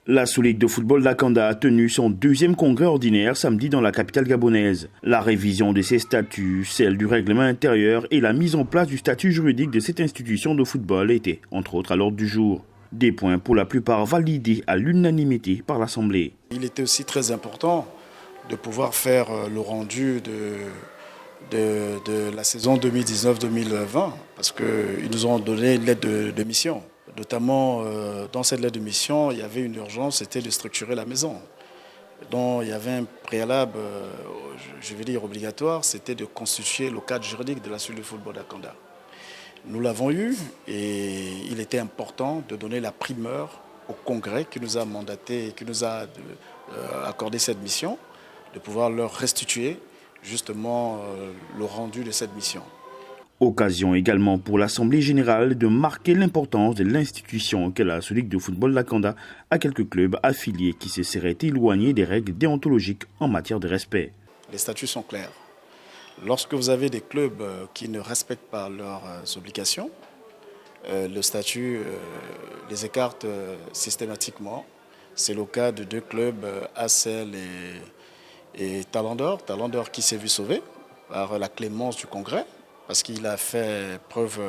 La Sous-Ligue de football d'Akanda a tenu son deuxième congrès ordinaire samedi dans la capitale gabonaise. La révision de ses statuts, celle du règlement intérieur et la mise en place du statut juridique de cette institution de football étaient, entre autres, à l'ordre du jour. Des points pour la plupart validés à l'unanimité par l'Assemblée. Il était aussi très important de pouvoir faire le rendu de la saison 2019-2020 parce qu'ils nous ont donné une lettre de mission. Notamment, dans cette lettre de mission, il y avait une urgence, c'était de structurer la maison. Donc, il y avait un préalable, je vais dire obligatoire, c'était de constituer le cadre juridique de la Sous-Ligue de football d'Akanda. Nous l'avons eu et il était important de donner la primeur au Congrès qui nous a mandaté, qui nous a accordé cette mission, de pouvoir leur restituer justement le rendu de cette mission. Occasion également pour l'Assemblée générale de marquer l'importance de l'institution qu'est la Sous-Ligue de football d'Akanda à quelques clubs affiliés qui se seraient éloignés des règles déontologiques en matière de respect. Les statuts sont clairs. Lorsque vous avez des clubs qui ne respectent pas leurs obligations, le statut les écarte systématiquement. C'est le cas de deux clubs, ACL et Talent d'Or. Talent d'Or qui s'est vu sauvé par la clémence du Congrès parce qu'il a fait preuve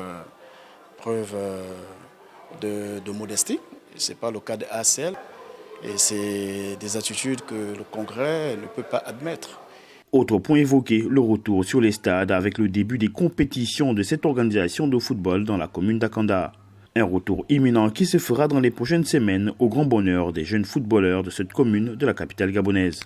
de modestie. Ce n'est pas le cas de ACL et c'est des attitudes que le Congrès ne peut pas admettre. Autre point évoqué, le retour sur les stades avec le début des compétitions de cette organisation de football dans la commune d'Akanda. Un retour imminent qui se fera dans les prochaines semaines au grand bonheur des jeunes footballeurs de cette commune de la capitale gabonaise.